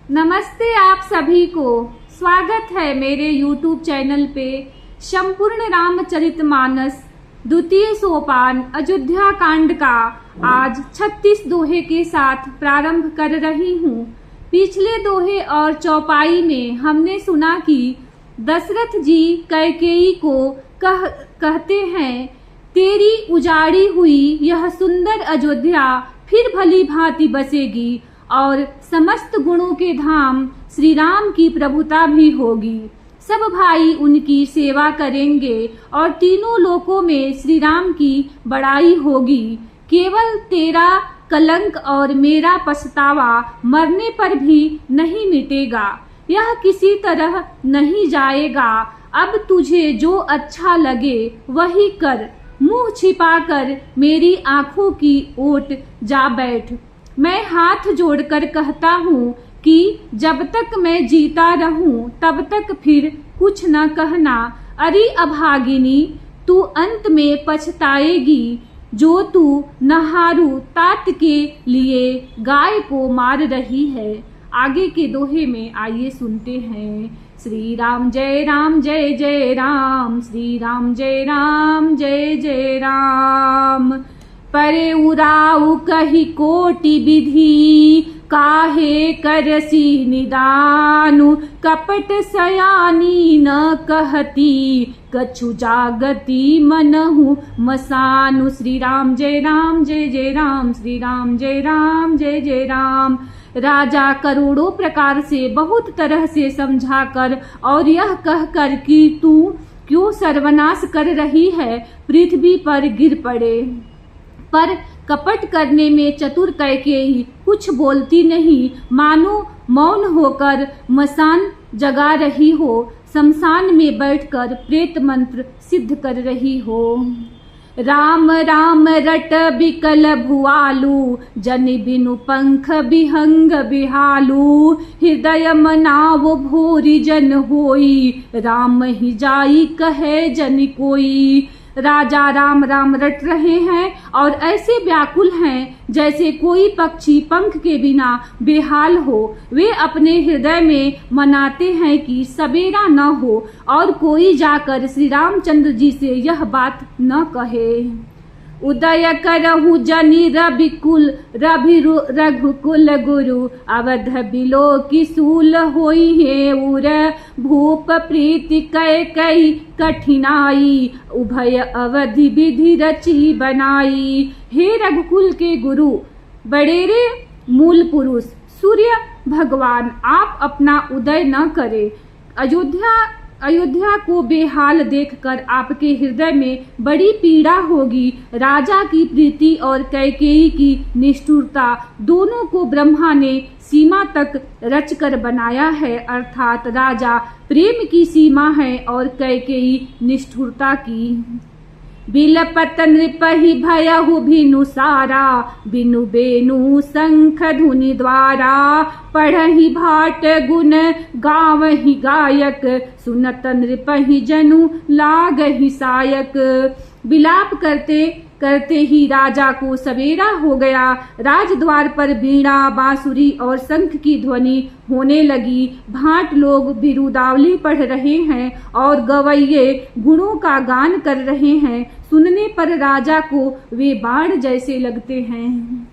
नमस्ते आप सभी को। स्वागत है मेरे YouTube चैनल पे। संपूर्ण रामचरितमानस द्वितीय सोपान अयोध्या कांड का आज 36 दोहे के साथ प्रारंभ कर रही हूँ। पिछले दोहे और चौपाई में हमने सुना कि दशरथ जी कैकेयी को कहते हैं, तेरी उजाड़ी हुई यह सुंदर अयोध्या फिर भली भांति बसेगी और समस्त गुणों के धाम श्री राम की प्रभुता भी होगी। सब भाई उनकी सेवा करेंगे और तीनों लोकों में श्री राम की बड़ाई होगी। केवल तेरा कलंक और मेरा पछतावा मरने पर भी नहीं मिटेगा, यह किसी तरह नहीं जाएगा। अब तुझे जो अच्छा लगे वही कर, मुंह छिपाकर मेरी आंखों की ओट जा बैठ। मैं हाथ जोड़कर कहता हूँ कि जब तक मैं जीता रहूं तब तक फिर कुछ न कहना। अरे अभागिनी, तू अंत में पछताएगी, जो तू नहारू तात के लिए गाय को मार रही है। आगे के दोहे में आइए सुनते हैं। श्री राम जय जय राम, श्री राम जय जय राम। परे उराऊ कही कोटि विधि, काहे करसी निदानु। कपट सयानी न कहती, कछु जागती मनहु मसानु। श्री राम जय जय राम, श्री राम जय जय राम। राजा करोड़ों प्रकार से बहुत तरह से समझाकर और यह कहकर कि तू क्यों सर्वनाश कर रही है, पृथ्वी पर गिर पड़े। पर कपट करने में चतुर कैकेयी कुछ बोलती नहीं, मानो मौन होकर मसान जगा रही हो, शमशान में बैठकर प्रेत मंत्र सिद्ध कर रही हो। राम राम रट बिकल भुआलू, जन बिनु पंख बिहंग बिहालू। हृदय मनाव भोरी जन होई, राम ही जाई कहे जन कोई। राजा राम राम रट रहे हैं और ऐसे व्याकुल हैं जैसे कोई पक्षी पंख के बिना बेहाल हो। वे अपने हृदय में मनाते हैं कि सवेरा न हो और कोई जाकर श्री रामचंद्र जी से यह बात न कहे। उदय करहु जनि रवि रघुकुल गुरु, अवध बिलो की सूल होई है उर। भूप प्रीति कैकेयी कठिनाई, उभय अवधि विधि रची बनाई। हे रघुकुल के गुरु, बड़ेरे मूल पुरुष सूर्य भगवान, आप अपना उदय न करें। अयोध्या को बेहाल देखकर आपके हृदय में बड़ी पीड़ा होगी। राजा की प्रीति और कैकेयी की निष्ठुरता दोनों को ब्रह्मा ने सीमा तक रचकर बनाया है, अर्थात राजा प्रेम की सीमा है और कैकेयी निष्ठुरता की। बिलपत नृपहि भयहु भिनु सारा, बिनु बेनु शंख धुनि द्वारा। पढ़हि भाट गुण गावहि गायक, सुनत नृपहि जनु लागहि सायक। विलाप करते करते ही राजा को सवेरा हो गया। राजद्वार पर बीड़ा बांसुरी और शंख की ध्वनि होने लगी। भाट लोग बिरुदावली पढ़ रहे हैं और गवैये गुणों का गान कर रहे हैं। सुनने पर राजा को वे बाण जैसे लगते हैं।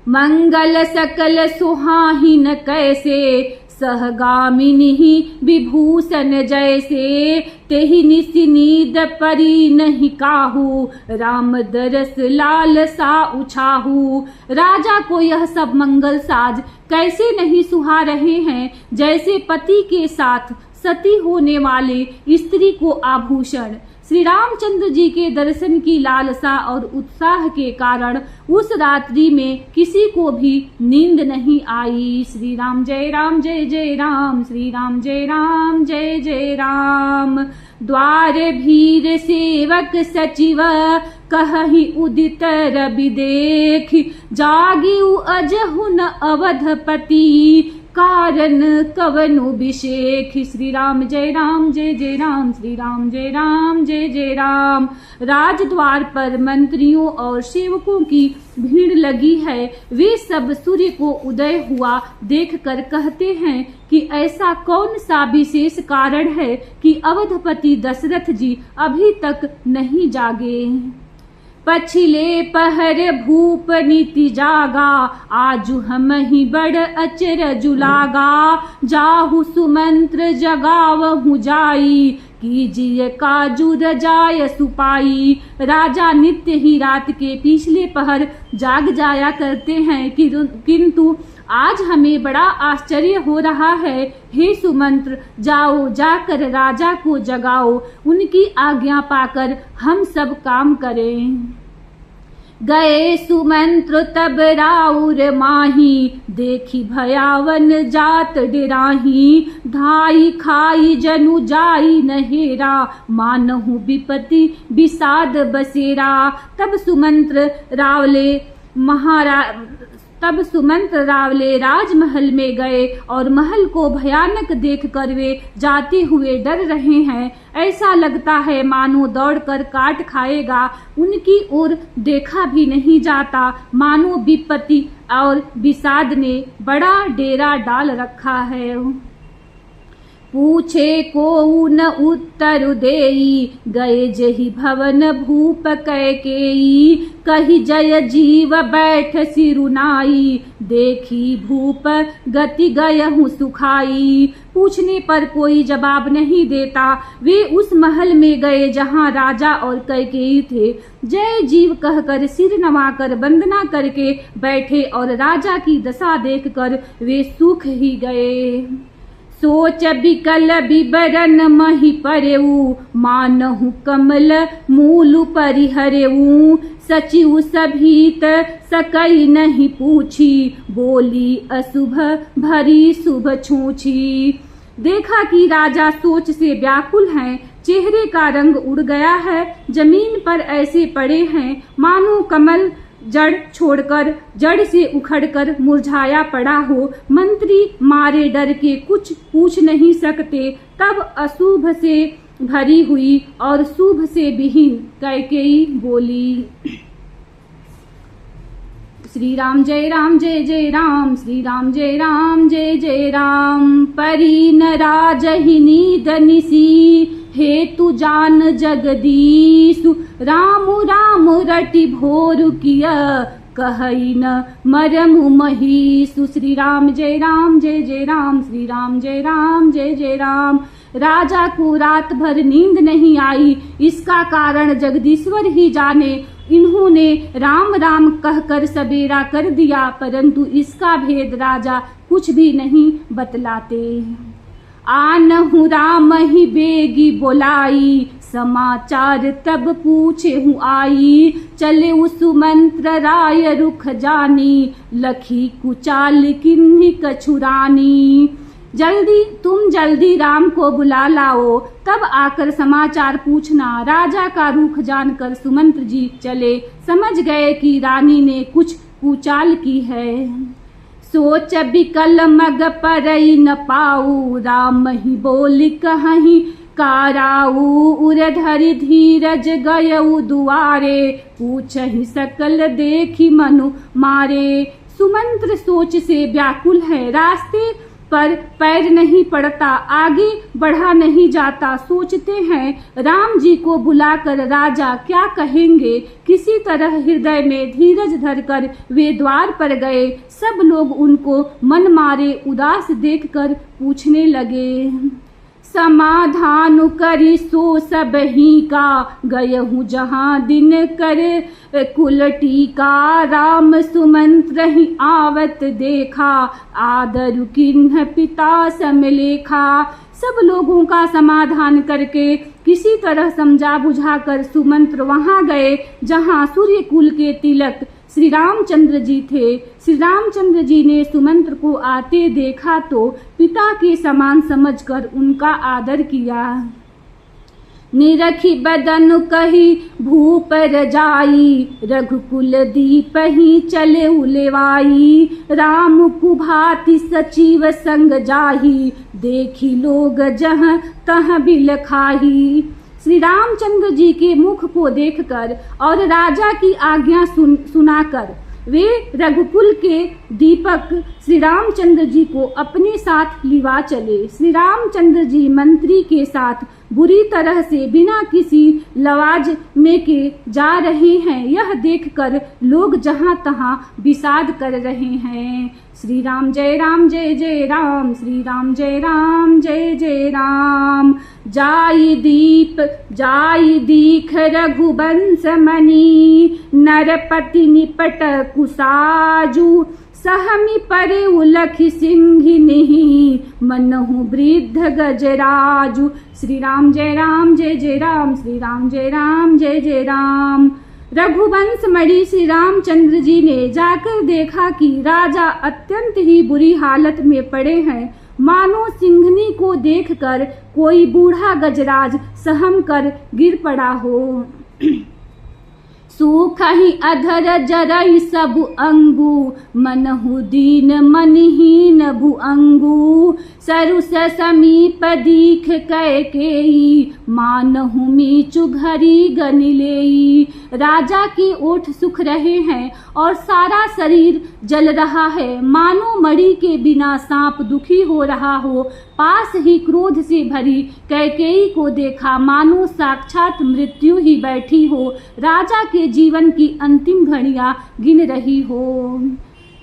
मंगल सकल सुहाहिन कैसे, सहगामिनी विभूषण जैसे। तेहि निसि नींद परी नहीं काहू, राम दरस लाल सा उछाहू। राजा को यह सब मंगल साज कैसे नहीं सुहा रहे हैं, जैसे पति के साथ सती होने वाले स्त्री को आभूषण। श्री रामचंद्र जी के दर्शन की लालसा और उत्साह के कारण उस रात्रि में किसी को भी नींद नहीं आई। श्री राम जय राम, श्री राम जय जय राम। द्वार भीर सेवक सचिव, कहहि उदित रवि देख। जागिउ अजहु न अवधपति, कारण कवनु विशेख। श्री राम जय राम जय जय राम, श्री राम जय राम जय जय राम। राजद्वार पर मंत्रियों और सेवकों की भीड़ लगी है। वे सब सूर्य को उदय हुआ देखकर कहते हैं कि ऐसा कौन सा विशेष कारण है कि अवधपति दशरथ जी अभी तक नहीं जागे। पछिले पहर भूप नीति जागा, आजु हम ही बड़ अचरज लागा। जाहु सुमंत्र जगावहु जाई, कीजिए काजू रजाय सुपाई। राजा नित्य ही रात के पिछले पहर जाग जाया करते हैं, किंतु आज हमें बड़ा आश्चर्य हो रहा है। हे सुमंत्र, जाओ जाकर राजा को जगाओ, उनकी आज्ञा पाकर हम सब काम करें। गए सुमंत्र तब राउर माही, देखी भयावन जात डिराही। धाई खाई जनु जाई नहेरा, मानहु विपति विषाद बसेरा। तब सुमंत्र रावले राजमहल में गए और महल को भयानक देखकर वे जाते हुए डर रहे हैं। ऐसा लगता है मानो दौड़कर काट खाएगा। उनकी ओर देखा भी नहीं जाता, मानो विपत्ति और विषाद ने बड़ा डेरा डाल रखा है। पूछे को न उत्तर देई, गए जहि भवन भूप कैकेयी। कही जय जीव बैठ सिरुनाई, देखी भूप गति गयहु सुखाई। पूछने पर कोई जवाब नहीं देता। वे उस महल में गए जहां राजा और कैकेयी थे। जय जीव कहकर सिर नवाकर वंदना करके बैठे और राजा की दशा देखकर वे सूख ही गए। सोच बिकल बिबरन मही परेऊ, मानहु कमल मूल परिहरेऊ। सचिव सभीत सकई नहीं पूछी, बोली अशुभ भरी शुभ छूछी। देखा कि राजा सोच से व्याकुल हैं, चेहरे का रंग उड़ गया है, जमीन पर ऐसे पड़े हैं मानो कमल जड़ छोड़कर जड़ से उखड़कर मुरझाया पड़ा हो। मंत्री मारे डर के कुछ पूछ नहीं सकते। तब अशुभ से भरी हुई और शुभ से विहीन कैकेयी बोली। श्री राम जय राम जय जय राम, श्री राम जय राम जय जय राम। परीन राजहिनी दनिसी, हेतु जान जगदीशु। राम राम रटि भोर किया, कहई न मरमु महीसु। श्री राम जय राम जय जय राम, श्री राम जय राम जय जय राम। राजा को रात भर नींद नहीं आई, इसका कारण जगदीश्वर ही जाने। इन्होंने राम राम कहकर सवेरा कर दिया, परंतु इसका भेद राजा कुछ भी नहीं बतलाते। आनहु राम ही बेगी बोलाई, समाचार तब पूछे हूँ आई। चले सुमंत्र राय रुख जानी, लखी कुचाल किन्ही कछुरानी। तुम जल्दी राम को बुला लाओ, तब आकर समाचार पूछना। राजा का रुख जानकर सुमंत्र जी चले, समझ गए कि रानी ने कुछ कुचाल की है। सोच बिकल मग परई न पाऊ, राम ही बोली कहीं काराऊ। उरधरि धीरज गयऊ दुआरे, पूछहि सकल देखी मनु मारे। सुमंत्र सोच से व्याकुल है, रास्ते पर पैर नहीं पड़ता, आगे बढ़ा नहीं जाता। सोचते हैं राम जी को बुलाकर राजा क्या कहेंगे। किसी तरह हृदय में धीरज धरकर वे द्वार पर गए। सब लोग उनको मन मारे उदास देखकर पूछने लगे। समाधान करी सो सब ही का, गयहु जहाँ दिन कर कुलटी का। राम सुमंत्र ही आवत देखा, आदर किन्ह पिता समलेखा। सब लोगों का समाधान करके किसी तरह समझा बुझाकर सुमंत्र वहां गए जहां सूर्य कुल के तिलक श्री रामचंद्र जी थे। श्री रामचंद्र जी ने सुमंत्र को आते देखा तो पिता के समान समझकर उनका आदर किया। निरखी बदन कही भूप रजाई, रघुकुल दीप ही चले उलेवाई। राम कुभाति सचिव संग जाही, देखी लोग जहाँ तहाँ बिल खाही। श्री रामचंद्र जी के मुख को देखकर और राजा की आज्ञा सुनाकर वे रघुकुल के दीपक श्री रामचंद्र जी को अपने साथ लिवा चले। श्री रामचंद्र जी मंत्री के साथ बुरी तरह से बिना किसी लवाज में के जा रहे हैं, यह देखकर लोग जहां तहां विषाद कर रहे हैं। श्री राम जय राम जय जय राम, श्री राम जय राम जय जय राम। जाई दीप जाई दीख रघुवंश मणि, नरपति निपट कुसाजू। सहमी परे उलख सिंहिनी, मनहु वृद्ध गजराजू। श्री राम जय राम जय जय राम, श्री राम जय राम जय जय राम। रघुवंश मणि श्री रामचंद्र जी ने जाकर देखा कि राजा अत्यंत ही बुरी हालत में पड़े हैं, मानो सिंहनी को देखकर कोई बूढ़ा गजराज सहम कर गिर पड़ा हो। सूखहि अधर जरई सबु अंगू, मनहु दीन मनहीन भुअंगू। सरुस समीप दीख कैकेयी, मानहु मीचु घरी गनिलेई। राजा के ओठ सुख रहे हैं और सारा शरीर जल रहा है, मानो मणि के बिना सांप दुखी हो रहा हो। पास ही क्रोध से भरी कैकेयी को देखा, मानो साक्षात मृत्यु ही बैठी हो, राजा के जीवन की अंतिम घड़ियां गिन रही हो।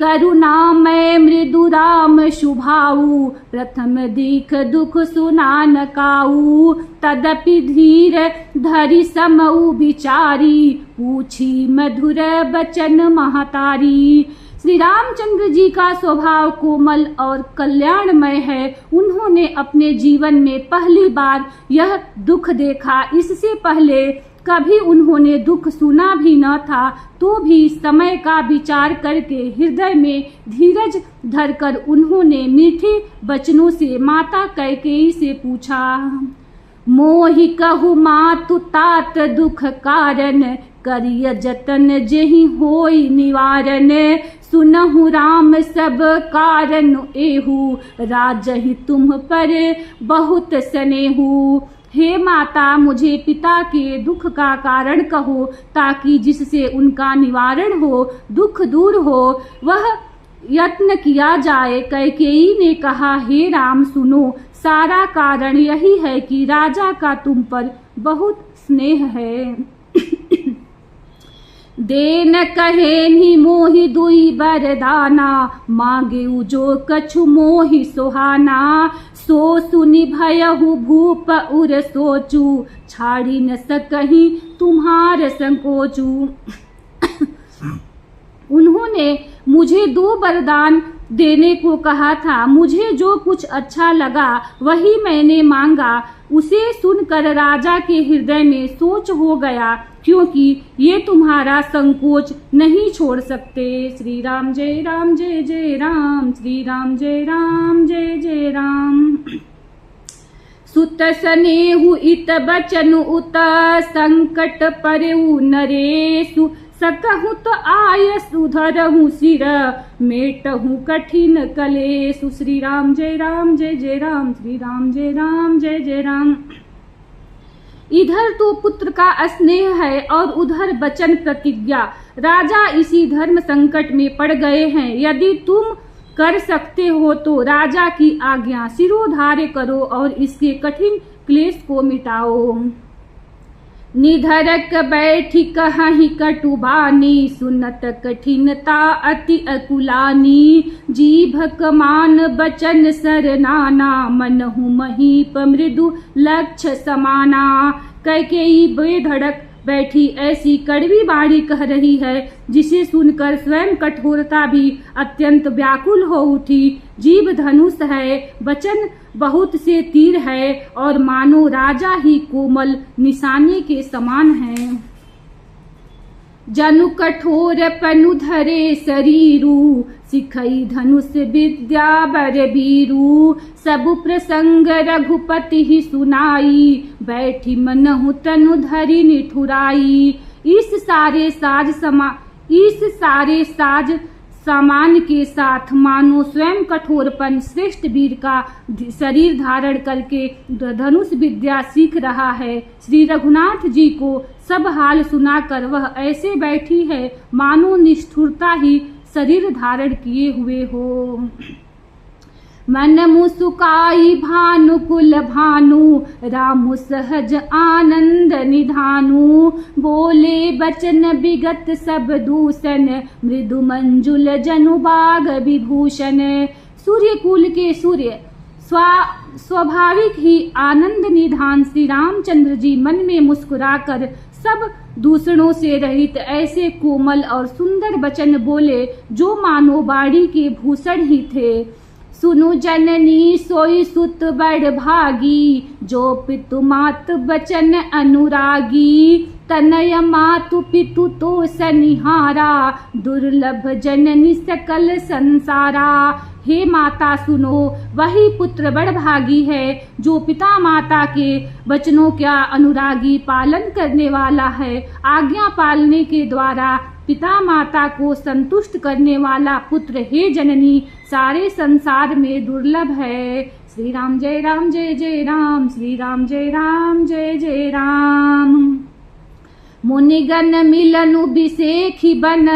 करुणामय मृदु राम शुभाऊ, प्रथम दीख दुख सुना न काऊ। तदपि धीर धरि समऊ विचारी, पूछी मधुर बचन महतारी। श्री रामचंद्र जी का स्वभाव कोमल और कल्याणमय है। उन्होंने अपने जीवन में पहली बार यह दुख देखा। इससे पहले कभी उन्होंने दुख सुना भी न था, तो भी समय का विचार करके हृदय में धीरज धरकर उन्होंने मीठे वचनों से माता कैकेयी से पूछा। मोहि कहु मातु तात दुख कारण, करिय जतन जेहि होई निवारण। सुनहु राम सब कारण एहू, राजहि तुम पर बहुत स्नेहू। हे माता, मुझे पिता के दुख का कारण कहो, ताकि जिससे उनका निवारण हो, दुख दूर हो, वह यत्न किया जाए। कैकेयी ने कहा, हे राम सुनो, सारा कारण यही है कि राजा का तुम पर बहुत स्नेह है। देन कहे नि मोहि दुई बरदाना, मांगे जो कछु मोहि सुहाना। सो सुनि भयहु भूप उर सोचू, छाड़ी न सकही तुम्हार संकोचू। उन्होंने मुझे 2 वरदान देने को कहा था, मुझे जो कुछ अच्छा लगा वही मैंने मांगा। उसे सुनकर राजा के हृदय में सोच हो गया, क्योंकि ये तुम्हारा संकोच नहीं छोड़ सकते। श्री राम जय राम जय जय राम, श्री राम जय राम जय जय राम। सुत स्नेहु इत बचन उत, संकट परऊ नरेशु। सकहु तो आय सुधरहु सिर, मेटहु कठिन कलेशु। श्री राम जय राम जय जय राम, श्री राम जय राम जय जय राम। इधर तो पुत्र का स्नेह है और उधर वचन प्रतिज्ञा। राजा इसी धर्म संकट में पड़ गए हैं। यदि तुम कर सकते हो तो राजा की आज्ञा सिरोधार्य करो और इसके कठिन क्लेश को मिटाओ। निधरक बैठी कहीं कटुबानी, सुनत कठिनता अति अकुलानी। जीभक मान बचन सरनाना, मनहु महीप मृदु लक्ष्य समाना। कैकेयी बेधड़क बैठी ऐसी कड़वी बाणी कह रही है, जिसे सुनकर स्वयं कठोरता भी अत्यंत व्याकुल हो उठी। जीभ धनुष है, वचन बहुत से तीर है और मानो राजा ही कोमल निशाने के समान है। जनु कठोर पनु धरे शरीरु सिखई धनुष विद्या बर बीरू सब प्रसंग रघुपति ही सुनाई बैठी मनहु तनु धरि निठुराई। इस सारे साज सामान के साथ मानो स्वयं कठोरपन श्रेष्ठ वीर का शरीर धारण करके धनुष विद्या सीख रहा है। श्री रघुनाथ जी को सब हाल सुनाकर वह ऐसे बैठी है मानो निष्ठुरता ही शरीर धारण किए हुए हो। मन मुसुकाई भानु कुल भानु रामु सहज आनंद निधानु बोले बचन विगत सब दूषण मृदु मंजुल जनु बाग विभूषण। सूर्य कुल के सूर्य स्वाभाविक ही आनंद निधान श्री रामचंद्र जी मन में मुस्कुराकर सब दूषणों से रहित ऐसे कोमल और सुंदर वचन बोले जो मानो बाड़ी के भूषण ही थे। सुनु जननी सोई सुत बड़ भागी जो पितु मात बचन अनुरागी तनय मातु पितु तो सनिहारा दुर्लभ जननी सकल संसारा। हे माता सुनो, वही पुत्र बड़ भागी है जो पिता माता के वचनों का अनुरागी पालन करने वाला है। आज्ञा पालने के द्वारा पिता माता को संतुष्ट करने वाला पुत्र हे जननी सारे संसार में दुर्लभ है। श्री राम जय राम जय जय राम, श्री राम जय राम जय जय राम। मुनिगण मिलनु बिसेखी बन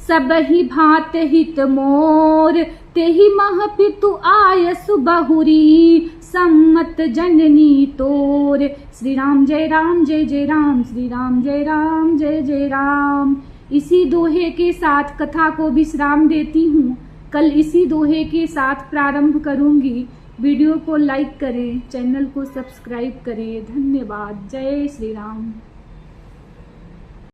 सब ही भात हित मोर तेहि मह पितु आयसु बहुरी सम्मत जननी तोर। श्री राम जय राम जय जय राम, श्री राम जय राम जय जय राम। इसी दोहे के साथ कथा को विश्राम देती हूँ। कल इसी दोहे के साथ प्रारंभ करूंगी। वीडियो को लाइक करें, चैनल को सब्सक्राइब करें। धन्यवाद। जय श्री राम।